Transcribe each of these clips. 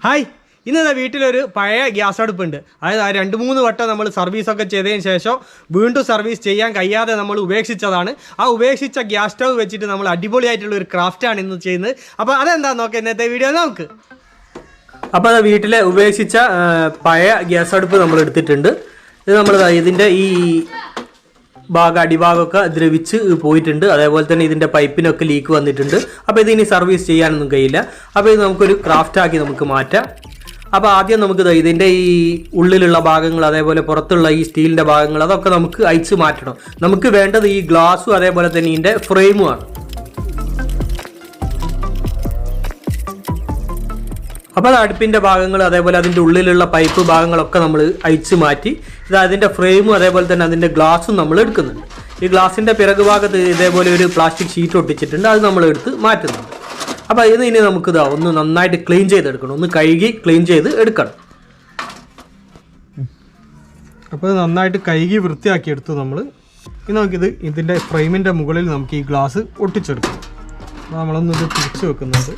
Hi, ഇന്നത്തെ വീട്ടിലൊരു പഴയ ഗ്യാസ് അടുപ്പുണ്ട്. അതായത് 2-3 വട്ടം നമ്മൾ സർവീസൊക്കെ ചെയ്തതിന് ശേഷം വീണ്ടും സർവീസ് ചെയ്യാൻ കഴിയാതെ നമ്മൾ ഉപേക്ഷിച്ചതാണ്. ആ ഉപേക്ഷിച്ച ഗ്യാസ് സ്റ്റവ് വെച്ചിട്ട് നമ്മൾ അടിപൊളിയായിട്ടുള്ള ഒരു ക്രാഫ്റ്റാണ് ഇന്ന് ചെയ്യുന്നത്. അപ്പോൾ അതെന്താണെന്ന് നോക്കാം ഇന്നത്തെ വീഡിയോ നമുക്ക്. അപ്പോൾ അത് വീട്ടിലെ ഉപേക്ഷിച്ച പഴയ ഗ്യാസ് അടുപ്പ് നമ്മൾ എടുത്തിട്ടുണ്ട്. ഇത് നമ്മൾ ഇതിൻ്റെ ഈ അടിഭാഗമൊക്കെ ദ്രവിച്ച് പോയിട്ടുണ്ട്. അതേപോലെ തന്നെ ഇതിൻ്റെ പൈപ്പിനൊക്കെ ലീക്ക് വന്നിട്ടുണ്ട്. അപ്പോൾ ഇതിനി സർവീസ് ചെയ്യാനൊന്നും കഴിയില്ല. അപ്പോൾ ഇത് നമുക്കൊരു ക്രാഫ്റ്റാക്കി നമുക്ക് മാറ്റാം. അപ്പോൾ ആദ്യം നമുക്ക് ഇതിൻ്റെ ഈ ഉള്ളിലുള്ള ഭാഗങ്ങൾ, അതേപോലെ പുറത്തുള്ള ഈ സ്റ്റീലിൻ്റെ ഭാഗങ്ങൾ, അതൊക്കെ നമുക്ക് അയച്ച് മാറ്റണം. നമുക്ക് വേണ്ടത് ഈ ഗ്ലാസും അതേപോലെ തന്നെ ഇതിൻ്റെ ഫ്രെയിമുമാണ്. അപ്പോൾ അത് അടുപ്പിൻ്റെ ഭാഗങ്ങൾ, അതേപോലെ അതിൻ്റെ ഉള്ളിലുള്ള പൈപ്പ് ഭാഗങ്ങളൊക്കെ നമ്മൾ അയച്ച് മാറ്റി. ഇത് അതിൻ്റെ ഫ്രെയിമും അതേപോലെ തന്നെ അതിൻ്റെ ഗ്ലാസും നമ്മൾ എടുക്കുന്നുണ്ട്. ഈ ഗ്ലാസിൻ്റെ പിറകു ഭാഗത്ത് ഇതേപോലെ ഒരു പ്ലാസ്റ്റിക് ഷീറ്റ് ഒട്ടിച്ചിട്ടുണ്ട്. അത് നമ്മൾ എടുത്ത് മാറ്റുന്നുണ്ട്. അപ്പോൾ ഇനി നമുക്ക് ഒന്ന് നന്നായിട്ട് ക്ലീൻ ചെയ്തെടുക്കണം. ഒന്ന് കഴുകി ക്ലീൻ ചെയ്ത് എടുക്കണം. അപ്പോൾ നന്നായിട്ട് കഴുകി വൃത്തിയാക്കി എടുത്തു നമ്മൾ. ഇനി നമുക്കിത് ഇതിൻ്റെ ഫ്രെയിമിൻ്റെ മുകളിൽ നമുക്ക് ഈ ഗ്ലാസ് ഒട്ടിച്ചെടുക്കണം. അപ്പോൾ നമ്മളൊന്നിത് തിരിച്ച് വെക്കുന്നുണ്ട്.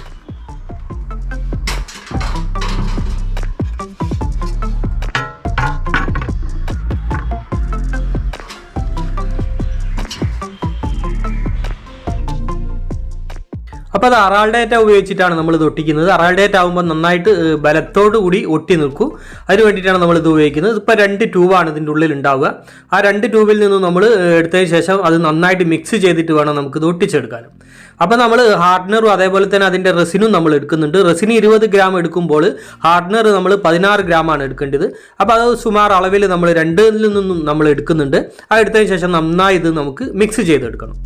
അപ്പോൾ അത് അറാൾഡേറ്റ ഉപയോഗിച്ചിട്ടാണ് നമ്മൾ ഇത് ഒട്ടിക്കുന്നത്. അറാൾഡേറ്റ ആകുമ്പോൾ നന്നായിട്ട് ബലത്തോടു കൂടി ഒട്ടി നിൽക്കും. അതിന് വേണ്ടിയിട്ടാണ് നമ്മൾ ഇത് ഉപയോഗിക്കുന്നത്. ഇപ്പോൾ 2 ട്യൂബാണ് ഇതിൻ്റെ ഉള്ളിൽ ഉണ്ടാവുക. ആ 2 ട്യൂബിൽ നിന്നും നമ്മൾ എടുത്തതിന് ശേഷം അത് നന്നായിട്ട് മിക്സ് ചെയ്തിട്ട് വേണം നമുക്കിത് ഒട്ടിച്ചെടുക്കാനും. അപ്പോൾ നമ്മൾ ഹാർഡ്നറും അതേപോലെ തന്നെ അതിൻ്റെ റെസിനും നമ്മൾ എടുക്കുന്നുണ്ട്. റെസിന് 20 ഗ്രാം എടുക്കുമ്പോൾ ഹാർഡ്നർ നമ്മൾ 16 ഗ്രാമാണ് എടുക്കേണ്ടത്. അപ്പോൾ അത് സുമാർ അളവിൽ നമ്മൾ 2ൽ നിന്നും നമ്മൾ എടുക്കുന്നുണ്ട്. അത് എടുത്തതിന് ശേഷം നന്നായി ഇത് നമുക്ക് മിക്സ് ചെയ്തെടുക്കണം.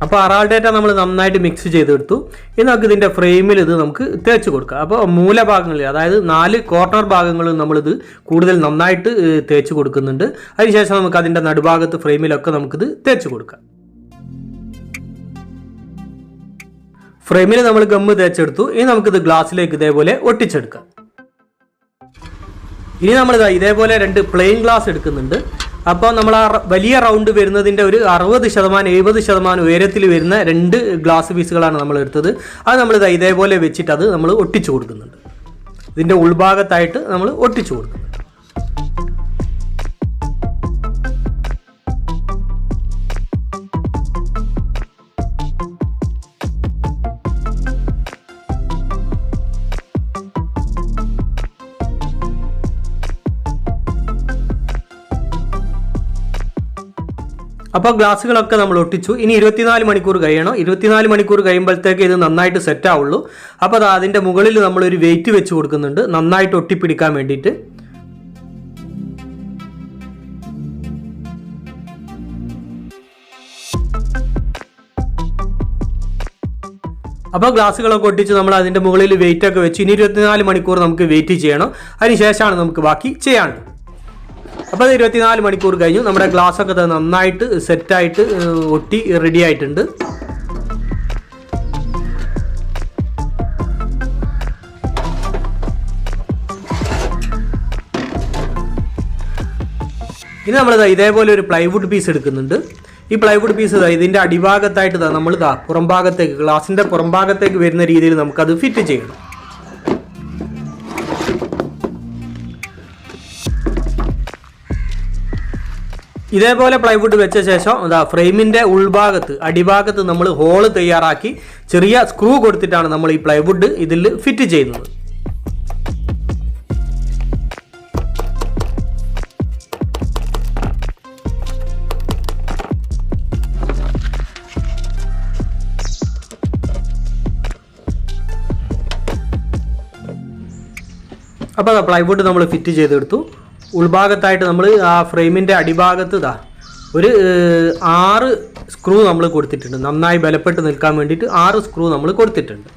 അപ്പോൾ അറാൾഡേറ്റ നമ്മൾ നന്നായിട്ട് മിക്സ് ചെയ്തെടുത്തു. ഇനി നമുക്ക് ഇതിൻ്റെ ഫ്രെയിമിൽ ഇത് നമുക്ക് തേച്ച് കൊടുക്കാം. അപ്പോൾ മൂലഭാഗങ്ങളിൽ, അതായത് 4 കോർണർ ഭാഗങ്ങളിൽ നമ്മളിത് കൂടുതൽ നന്നായിട്ട് തേച്ച് കൊടുക്കുന്നുണ്ട്. അതിനുശേഷം നമുക്ക് അതിൻ്റെ നടുഭാഗത്ത് ഫ്രെയിമിലൊക്കെ നമുക്കിത് തേച്ച് കൊടുക്കാം. ഫ്രെയിമിൽ നമ്മൾ ഗമ്മ് തേച്ചെടുത്തു. ഇനി നമുക്കിത് ഗ്ലാസ്സിലേക്ക് ഇതേപോലെ ഒട്ടിച്ചെടുക്കാം. ഇനി നമ്മൾ ഇതേപോലെ 2 പ്ലെയിൻ ഗ്ലാസ് എടുക്കുന്നുണ്ട്. അപ്പോൾ നമ്മൾ ആ വലിയ റൗണ്ട് വരുന്നതിൻ്റെ ഒരു 60% 70% ഉയരത്തിൽ വരുന്ന 2 ഗ്ലാസ് പീസുകളാണ് നമ്മൾ എടുത്തത്. അത് നമ്മൾ ഇതേപോലെ വെച്ചിട്ട് അത് നമ്മൾ ഒട്ടിച്ചു കൊടുക്കുന്നുണ്ട്. ഇതിൻ്റെ ഉൾഭാഗത്തായിട്ട് നമ്മൾ ഒട്ടിച്ചു കൊടുക്കുന്നുണ്ട്. അപ്പോൾ ഗ്ലാസ്സുകളൊക്കെ നമ്മൾ ഒട്ടിച്ചു. ഇനി 24 മണിക്കൂർ കഴിയണം. 24 മണിക്കൂർ കഴിയുമ്പോഴത്തേക്ക് ഇത് നന്നായിട്ട് സെറ്റ് ആവുള്ളൂ. അപ്പോൾ അതിൻ്റെ മുകളിൽ നമ്മളൊരു വെയിറ്റ് വെച്ച് കൊടുക്കുന്നുണ്ട്, നന്നായിട്ട് ഒട്ടിപ്പിടിക്കാൻ വേണ്ടിയിട്ട്. അപ്പോൾ ഗ്ലാസ്സുകളൊക്കെ ഒട്ടിച്ച് നമ്മൾ അതിൻ്റെ മുകളിൽ വെയിറ്റ് ഒക്കെ വെച്ച് ഇനി 24 മണിക്കൂർ നമുക്ക് വെയിറ്റ് ചെയ്യണം. അതിനുശേഷമാണ് നമുക്ക് ബാക്കി ചെയ്യാനുള്ളത്. അപ്പോൾ അത് 24 മണിക്കൂർ കഴിഞ്ഞു. നമ്മുടെ ഗ്ലാസ്സൊക്കെ നന്നായിട്ട് സെറ്റായിട്ട് ഒട്ടി റെഡി ആയിട്ടുണ്ട്. ഇനി നമ്മൾ ഇതേപോലെ ഒരു പ്ലൈവുഡ് പീസ് എടുക്കുന്നുണ്ട്. ഈ പ്ലൈവുഡ് പീസ് ഇതിൻ്റെ അടിഭാഗത്തായിട്ട് നമ്മൾ പുറംഭാഗത്തേക്ക്, ഗ്ലാസിൻ്റെ പുറംഭാഗത്തേക്ക് വരുന്ന രീതിയിൽ നമുക്കത് ഫിറ്റ് ചെയ്യണം. ഇതേപോലെ പ്ലൈവുഡ് വെച്ച ശേഷം ഫ്രെയിമിൻ്റെ ഉൾഭാഗത്ത്, അടിഭാഗത്ത് നമ്മൾ ഹോള് തയ്യാറാക്കി ചെറിയ സ്ക്രൂ കൊടുത്തിട്ടാണ് നമ്മൾ ഈ പ്ലൈവുഡ് ഇതിൽ ഫിറ്റ് ചെയ്യുന്നത്. അപ്പോൾ പ്ലൈവുഡ് നമ്മൾ ഫിറ്റ് ചെയ്തെടുത്തു. ഉൾഭാഗത്തായിട്ട് നമ്മൾ ആ ഫ്രെയിമിൻ്റെ അടിഭാഗത്ത് ഒരു 6 സ്ക്രൂ നമ്മൾ കൊടുത്തിട്ടുണ്ട്. നന്നായി ബലപ്പെട്ട് നിൽക്കാൻ വേണ്ടിയിട്ട് 6 സ്ക്രൂ നമ്മൾ കൊടുത്തിട്ടുണ്ട്.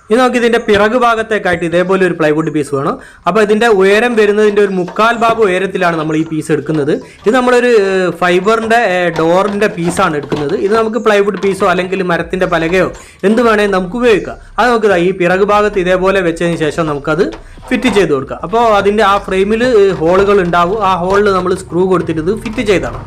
ഇനി നമുക്ക് ഇതിന്റെ പിറകു ഭാഗത്തേക്കായിട്ട് ഇതേപോലെ ഒരു പ്ലൈവുഡ് പീസ് വേണം. അപ്പോൾ ഇതിന്റെ ഉയരം വരുന്നതിന്റെ ഒരു 1/4 ഭാഗം ഉയരത്തിലാണ് നമ്മൾ ഈ പീസ് എടുക്കുന്നത്. ഇത് നമ്മളൊരു ഫൈബറിന്റെ ഡോറിന്റെ പീസാണ് എടുക്കുന്നത്. ഇത് നമുക്ക് പ്ലൈവുഡ് പീസോ അല്ലെങ്കിൽ മരത്തിന്റെ പലകയോ എന്ത് വേണമെങ്കിൽ നമുക്ക് ഉപയോഗിക്കാം. അത് നമുക്ക് ഈ പിറകു ഭാഗത്ത് ഇതേപോലെ വെച്ചതിന് ശേഷം നമുക്കത് ഫിറ്റ് ചെയ്ത് കൊടുക്കാം. അപ്പോൾ അതിന്റെ ആ ഫ്രെയിമിൽ ഹോളുകൾ ഉണ്ടാവും. ആ ഹോളിൽ നമ്മൾ സ്ക്രൂ കൊടുത്തിട്ട് ഇത് ഫിറ്റ് ചെയ്താണ്.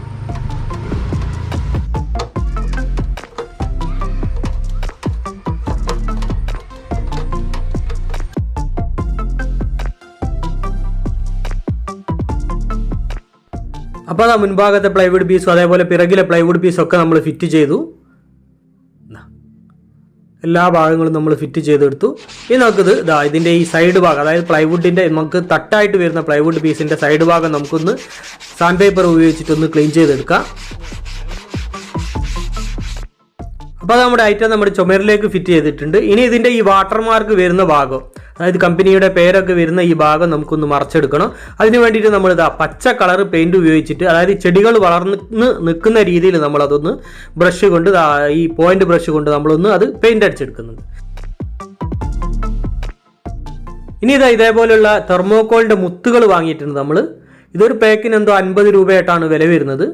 അപ്പോൾ ആ മുൻഭാഗത്തെ പ്ലൈവുഡ് പീസും അതേപോലെ പിറകിലെ പ്ലൈവുഡ് പീസും ഒക്കെ നമ്മൾ ഫിറ്റ് ചെയ്തു. എല്ലാ ഭാഗങ്ങളും നമ്മൾ ഫിറ്റ് ചെയ്തെടുത്തു. ഇനി നമുക്കിത് ഇതിൻ്റെ ഈ സൈഡ് ഭാഗം, അതായത് പ്ലൈവുഡിൻ്റെ നമുക്ക് തട്ടായിട്ട് വരുന്ന പ്ലൈവുഡ് പീസിൻ്റെ സൈഡ് ഭാഗം നമുക്കൊന്ന് സാൻഡ് പേപ്പർ ഉപയോഗിച്ചിട്ടൊന്ന് ക്ലീൻ ചെയ്തെടുക്കാം. അപ്പോൾ നമ്മുടെ ഐറ്റം നമ്മുടെ ചുമരിലേക്ക് ഫിറ്റ് ചെയ്തിട്ടുണ്ട്. ഇനി ഇതിൻ്റെ ഈ വാട്ടർമാർക്ക് വരുന്ന ഭാഗം, അതായത് കമ്പനിയുടെ പേരൊക്കെ വരുന്ന ഈ ഭാഗം നമുക്കൊന്ന് മറച്ചെടുക്കണം. അതിന് വേണ്ടിയിട്ട് നമ്മൾ പച്ച കളർ പെയിന്റ് ഉപയോഗിച്ചിട്ട്, അതായത് ചെടികൾ വളർന്ന് നിൽക്കുന്ന രീതിയിൽ നമ്മളതൊന്ന് ബ്രഷ് കൊണ്ട് ഈ പോയിന്റ് ബ്രഷ് കൊണ്ട് നമ്മളൊന്ന് അത് പെയിന്റ് അടിച്ചെടുക്കുന്നുണ്ട്. ഇനി ഇതേപോലെയുള്ള തെർമോക്കോളിൻ്റെ മുത്തുകൾ വാങ്ങിയിട്ടുണ്ട് നമ്മൾ. ഇതൊരു പാക്കിന് എന്തോ 50 രൂപയായിട്ടാണ് വില വരുന്നത്.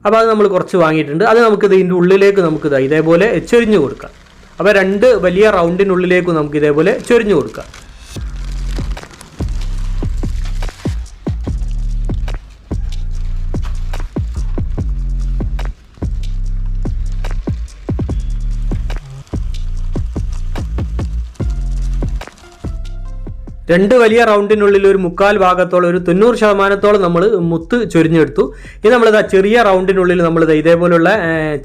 അപ്പോൾ അത് നമ്മൾ കുറച്ച് വാങ്ങിയിട്ടുണ്ട്. അത് നമുക്ക് ഇതിൻ്റെ ഉള്ളിലേക്ക് നമുക്ക് ഇതേപോലെ ചൊരിഞ്ഞു കൊടുക്കാം. അപ്പോൾ 2 വലിയ റൗണ്ടിനുള്ളിലേക്ക് നമുക്ക് ഇതേപോലെ ചൊരിഞ്ഞു കൊടുക്കാം. രണ്ട് വലിയ റൗണ്ടിനുള്ളിൽ ഒരു 1/4 ഭാഗത്തോളം, ഒരു 90% നമ്മൾ മുത്ത് ചൊരിഞ്ഞെടുത്തു. ഇത് നമ്മൾ ചെറിയ റൗണ്ടിനുള്ളിൽ നമ്മൾ ഇതേപോലുള്ള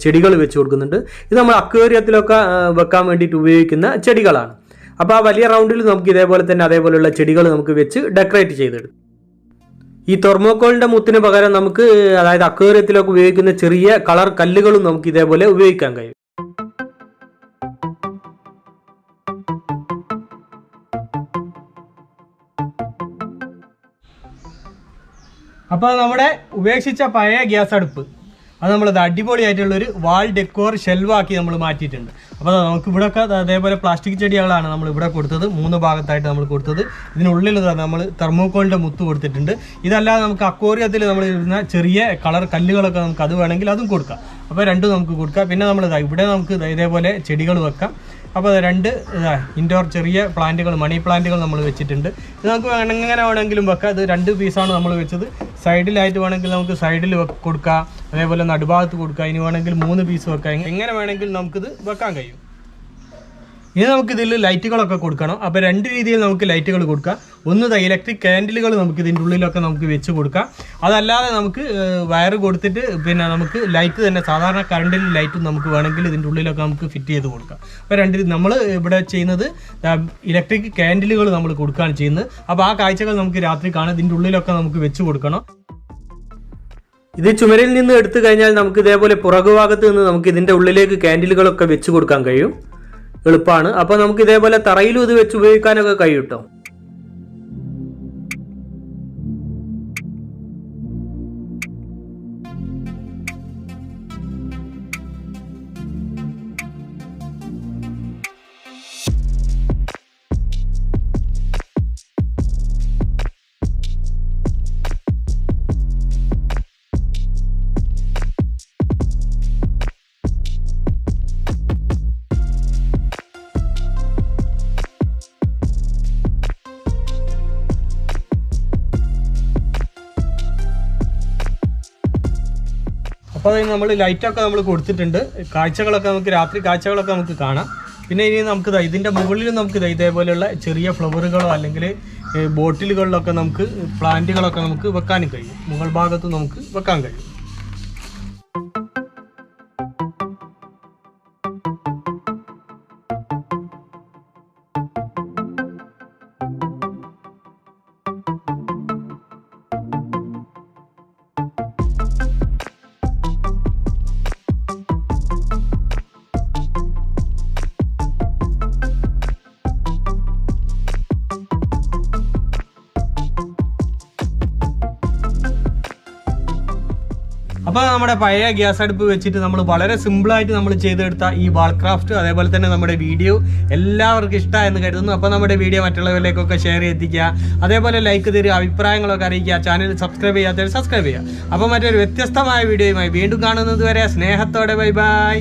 ചെടികൾ വെച്ച് കൊടുക്കുന്നുണ്ട്. ഇത് നമ്മൾ അക്വേറിയത്തിലൊക്കെ വെക്കാൻ വേണ്ടിയിട്ട് ഉപയോഗിക്കുന്ന ചെടികളാണ്. അപ്പോൾ ആ വലിയ റൗണ്ടിൽ നമുക്ക് ഇതേപോലെ തന്നെ അതേപോലെയുള്ള ചെടികൾ നമുക്ക് വെച്ച് ഡെക്കറേറ്റ് ചെയ്തെടുക്കും. ഈ തെർമോക്കോളിൻ്റെ മുത്തിന് പകരം നമുക്ക്, അതായത് അക്വേറിയത്തിലൊക്കെ ഉപയോഗിക്കുന്ന ചെറിയ കളർ കല്ലുകളും നമുക്ക് ഇതേപോലെ ഉപയോഗിക്കാൻ കഴിയും. അപ്പോൾ നമ്മുടെ ഉപേക്ഷിച്ച പഴയ ഗ്യാസ് അടുപ്പ് അത് നമ്മളത് അടിപൊളിയായിട്ടുള്ളൊരു വാൾ ഡെക്കോർ ഷെൽവാക്കി നമ്മൾ മാറ്റിയിട്ടുണ്ട്. അപ്പോൾ നമുക്ക് ഇവിടെയൊക്കെ അതേപോലെ പ്ലാസ്റ്റിക് ചെടികളാണ് നമ്മൾ ഇവിടെ കൊടുത്തത്. 3 ഭാഗത്തായിട്ട് നമ്മൾ കൊടുത്തത്. ഇതിനുള്ളിൽ നമ്മൾ തെർമോക്കോളിൻ്റെ മുത്ത് കൊടുത്തിട്ടുണ്ട്. ഇതല്ലാതെ നമുക്ക് അക്വേറിയത്തിൽ നമ്മൾ ഇടുന്ന ചെറിയ കളർ കല്ലുകളൊക്കെ നമുക്ക് അത് വേണമെങ്കിൽ അതും കൊടുക്കാം. അപ്പോൾ രണ്ടും നമുക്ക് കൊടുക്കാം. പിന്നെ നമ്മൾ ഇവിടെ നമുക്ക് ഇതേപോലെ ചെടികൾ വെക്കാം. അപ്പോൾ 2 ഇൻഡോർ ചെറിയ പ്ലാന്റുകൾ, മണി പ്ലാന്റുകൾ നമ്മൾ വെച്ചിട്ടുണ്ട്. ഇത് നമുക്ക് എങ്ങനെ വേണമെങ്കിലും വെക്കാം. ഇത് 2 പീസാണ് നമ്മൾ വെച്ചത്. സൈഡിലായിട്ട് വേണമെങ്കിൽ നമുക്ക് സൈഡിൽ കൊടുക്കാം, അതേപോലെ നടുഭാഗത്ത് കൊടുക്കാം. ഇനി വേണമെങ്കിൽ 3 പീസ് വെക്കാം. എങ്ങനെ വേണമെങ്കിൽ നമുക്കിത് വെക്കാൻ കഴിയും. ഇനി നമുക്കിതിൽ ലൈറ്റുകളൊക്കെ കൊടുക്കണം. അപ്പോൾ 2 രീതിയിൽ നമുക്ക് ലൈറ്റുകൾ കൊടുക്കാം. ഒന്ന് ഇലക്ട്രിക് കാൻഡിലുകൾ നമുക്ക് ഇതിൻ്റെ ഉള്ളിലൊക്കെ നമുക്ക് വെച്ച് കൊടുക്കാം. അതല്ലാതെ നമുക്ക് വയർ കൊടുത്തിട്ട് പിന്നെ നമുക്ക് ലൈറ്റ് തന്നെ, സാധാരണ കറണ്ടിൽ ലൈറ്റ് നമുക്ക് വേണമെങ്കിൽ ഇതിൻ്റെ ഉള്ളിലൊക്കെ നമുക്ക് ഫിറ്റ് ചെയ്ത് കൊടുക്കാം. അപ്പോൾ 2 നമ്മൾ ഇവിടെ ചെയ്യുന്നത് ഇലക്ട്രിക് കാൻഡിലുകൾ നമ്മൾ കൊടുക്കുകയാണ് ചെയ്യുന്നത്. അപ്പോൾ ആ കാഴ്ചകൾ നമുക്ക് രാത്രി കാണാം. ഇതിൻ്റെ ഉള്ളിലൊക്കെ നമുക്ക് വെച്ച് കൊടുക്കണം. ഇത് ചുമരിൽ നിന്ന് എടുത്തു കഴിഞ്ഞാൽ നമുക്ക് ഇതേപോലെ പുറകുഭാഗത്ത് നിന്ന് നമുക്ക് ഇതിൻ്റെ ഉള്ളിലേക്ക് കാൻഡിലുകളൊക്കെ വെച്ച് കൊടുക്കാൻ കഴിയും. എളുപ്പമാണ്. അപ്പോൾ നമുക്ക് ഇതേപോലെ തറയിലും ഇത് വെച്ച് ഉപയോഗിക്കാനൊക്കെ കഴിയും കേട്ടോ. അപ്പോൾ അത് നമ്മൾ ലൈറ്റൊക്കെ നമ്മൾ കൊടുത്തിട്ടുണ്ട്. കാഴ്ചകളൊക്കെ നമുക്ക് രാത്രി കാഴ്ചകളൊക്കെ നമുക്ക് കാണാം. പിന്നെ ഇനി നമുക്ക് ഇതിൻ്റെ മുകളിൽ നമുക്ക് ഇതേപോലെയുള്ള ചെറിയ ഫ്ലവറുകളോ അല്ലെങ്കിൽ ബോട്ടിലുകളിലൊക്കെ നമുക്ക് പ്ലാന്റുകളൊക്കെ നമുക്ക് വെക്കാനും കഴിയും. മുകൾ ഭാഗത്ത് നമുക്ക് വെക്കാൻ കഴിയും. അപ്പോൾ നമ്മുടെ പഴയ ഗ്യാസ് അടുപ്പ് വെച്ചിട്ട് നമ്മൾ വളരെ സിമ്പിളായിട്ട് നമ്മൾ ചെയ്തെടുത്ത ഈ വാൾ ക്രാഫ്റ്റ് അതേപോലെ തന്നെ നമ്മുടെ വീഡിയോ എല്ലാവർക്കും ഇഷ്ടമായെന്ന് കരുതുന്നു. അപ്പോൾ നമ്മുടെ വീഡിയോ മറ്റുള്ളവരിലേക്കൊക്കെ ഷെയർ ചെയ്യിക്കുക, അതേപോലെ ലൈക്ക് തരിക, അഭിപ്രായങ്ങളൊക്കെ അറിയിക്കുക, ചാനൽ സബ്സ്ക്രൈബ് ചെയ്യാത്തവർ സബ്സ്ക്രൈബ് ചെയ്യുക. അപ്പോൾ മറ്റൊരു വ്യത്യസ്തമായ വീഡിയോയുമായി വീണ്ടും കാണുന്നത് വരെ സ്നേഹത്തോടെ ബൈ ബൈ.